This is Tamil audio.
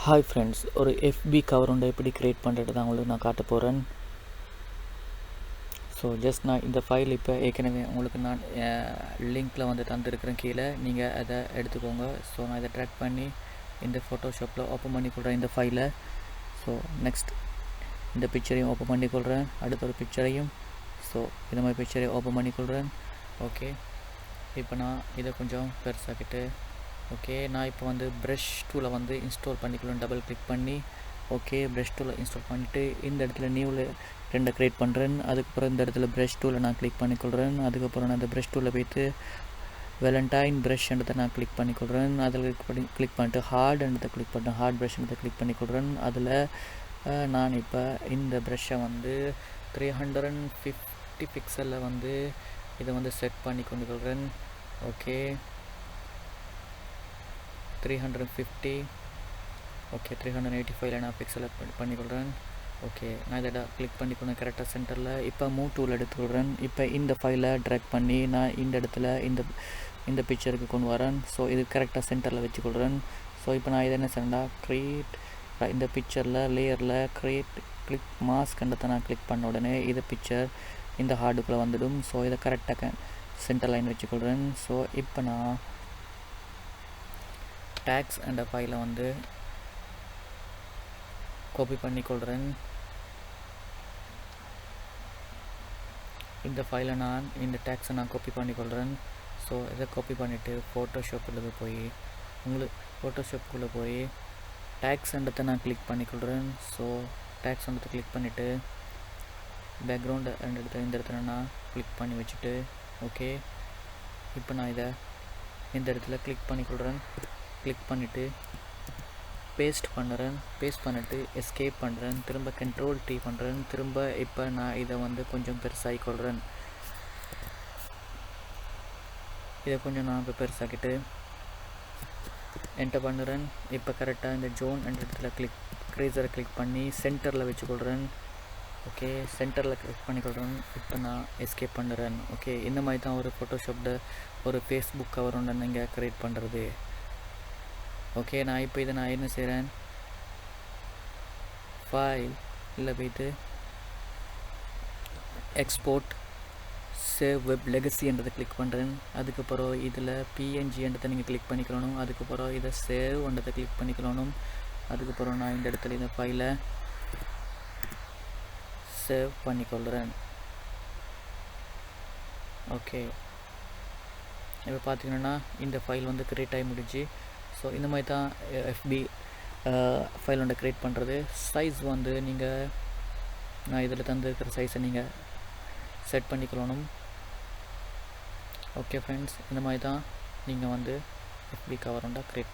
Hi friends, ஒரு FB கவர் ஒன்று எப்படி கிரியேட் பண்ணுறது தான் உங்களுக்கு நான் காட்ட போகிறேன். ஸோ ஜஸ்ட் நான் இந்த ஃபைல் இப்போ ஏற்கனவே உங்களுக்கு நான் லிங்க்கில் வந்து தந்துருக்கிறேன் கீழே, நீங்கள் அதை எடுத்துக்கோங்க. ஸோ நான் இதை ட்ராக் பண்ணி இந்த ஃபோட்டோஷாப்பில் ஓப்பன் பண்ணி கொள்கிறேன் இந்த ஃபைலை. ஸோ நெக்ஸ்ட் இந்த பிக்சரையும் ஓப்பன் பண்ணி கொள்கிறேன், அடுத்த ஒரு பிக்சரையும். ஸோ இந்த மாதிரி பிக்சரையும் ஓப்பன் பண்ணி கொள்கிறேன். ஓகே, இப்போ நான் இதை கொஞ்சம் பெருசாக்கிட்டு ஓகே, நான் இப்போ வந்து ப்ரஷ் டூலை வந்து இன்ஸ்டால் பண்ணிக்கலாம். டபுள் கிளிக் பண்ணி ஓகே ப்ரஷ் டூலை இன்ஸ்டால் பண்ணிவிட்டு இந்த இடத்துல நியூவில் 2 க்ரியேட் பண்ணுறேன். அதுக்கப்புறம் இந்த இடத்துல ப்ரஷ் டூலை நான் கிளிக் பண்ணிக்கொள்கிறேன். அதுக்கப்புறம் நான் இந்த ப்ரஷ் டூலில் போய்ட்டு வேலண்டைன் ப்ரஷ்ன்றதை நான் கிளிக் பண்ணிக்கொள்கிறேன். அதில் கிளிக் பண்ணிட்டு ஹார்டுன்றதை கிளிக் பண்ணுறேன், ஹார்ட் ப்ரஷ்ன்றதை கிளிக் பண்ணிக்கொள்கிறேன். அதில் நான் இப்போ இந்த ப்ரஷ்ஷை வந்து 350 பிக்சலில் வந்து இதை வந்து செட் பண்ணி கொண்டு கொள்கிறேன். ஓகே 350 ஓகே 385 நான் பிக்சலை பண்ணிக்கொள்கிறேன். ஓகே, நான் இதை கிளிக் பண்ணிக்கொண்டு கரெக்டாக சென்டரில் இப்போ மூவ் டூல் எடுத்துக்கொள்கிறேன். இப்போ இந்த ஃபைலை ட்ராக் பண்ணி நான் இந்த இடத்துல இந்த பிக்சருக்கு கொண்டு வரேன். ஸோ இது கரெக்டாக சென்டரில் வச்சுக்கொள்கிறேன். ஸோ இப்போ நான் இதை என்ன செய்யணும்னா க்ரியேட் இந்த பிக்சரில் லேயரில் க்ரியேட் கிளிக் மாஸ்க்ன்றதை நான் கிளிக் பண்ண உடனே இது பிக்சர் இந்த ஹார்டுக்குள்ளே வந்துடும். ஸோ இதை கரெக்டாக சென்டர் லைன் வச்சுக்கொள்கிறேன். ஸோ இப்போ நான் டேக்ஸ் என்ற ஃபைலை வந்து காப்பி பண்ணிக்கொள்கிறேன். இந்த ஃபைலை நான் இந்த டேக்ஸை நான் காப்பி பண்ணிக்கொள்கிறேன். ஸோ இதை காப்பி பண்ணிவிட்டு ஃபோட்டோஷாப்பில் போய் ஃபோட்டோஷாப்புக்குள்ளே போய் டேக்ஸ்ன்றதை நான் கிளிக் பண்ணிக்கொள்கிறேன். ஸோ டேக்ஸ்ன்றதை கிளிக் பண்ணிவிட்டு பேக்ரவுண்டு இந்த இடத்துல நான் கிளிக் பண்ணி வச்சுட்டு ஓகே, இப்போ நான் இதை இந்த இடத்துல கிளிக் பண்ணிக்கொள்கிறேன். கிளிக் பண்ணிவிட்டு பேஸ்ட் பண்ணுறேன். பேஸ்ட் பண்ணிவிட்டு எஸ்கேப் பண்ணுறேன். திரும்ப கண்ட்ரோல் T பண்ணுறேன். திரும்ப இப்போ நான் இதை வந்து கொஞ்சம் பெருசாகிக்கொள்கிறேன். இதை கொஞ்சம் நான் இப்போ பெருசாக்கிட்டு என்டர் பண்ணுறேன். இப்போ கரெக்டாக இந்த ஜோன் என்ற இடத்துல க்ரேசரை கிளிக் பண்ணி சென்டரில் வச்சுக்கொள்கிறேன். ஓகே, சென்டரில் கிளிக் பண்ணிக்கொள்கிறேன். இப்போ நான் எஸ்கேப் பண்ணுறேன். ஓகே, இந்த மாதிரி தான் ஒரு ஃபோட்டோஷாப்பில் ஒரு ஃபேஸ்புக் கவர் ஒன்று நீங்கள் க்ரியேட் பண்ணுறது. ஓகே, நான் இப்போ இதை நான் என்ன செய்கிறேன், ஃபைல் இல்லை போய்ட்டு எக்ஸ்போர்ட் சேவ் வெப் லெகசின்றதை கிளிக் பண்ணுறேன். அதுக்கப்புறம் இதில் PNGன்றதை நீங்கள் கிளிக் பண்ணிக்கணும். அதுக்கப்புறம் இதை சேவ்ன்றதை கிளிக் பண்ணிக்கணும். அதுக்கப்புறம் நான் இந்த இடத்துல இந்த ஃபைலை சேவ் பண்ணிக்கொள்கிறேன். ஓகே, இப்போ பார்த்தீங்கன்னா இந்த ஃபைல் வந்து க்ரியேட் ஆகி முடிஞ்சு. ஸோ இந்த மாதிரி தான் FB ஃபைல் ஒன்று க்ரியேட் பண்ணுறது. சைஸ் வந்து நீங்கள் நான் இதில் தந்துருக்கிற சைஸை நீங்கள் செட் பண்ணிக்கொள்ளணும். ஓகே ஃப்ரெண்ட்ஸ், இந்த மாதிரி தான் நீங்கள் வந்து FB கவர் ஒன்றா க்ரியேட் பண்ண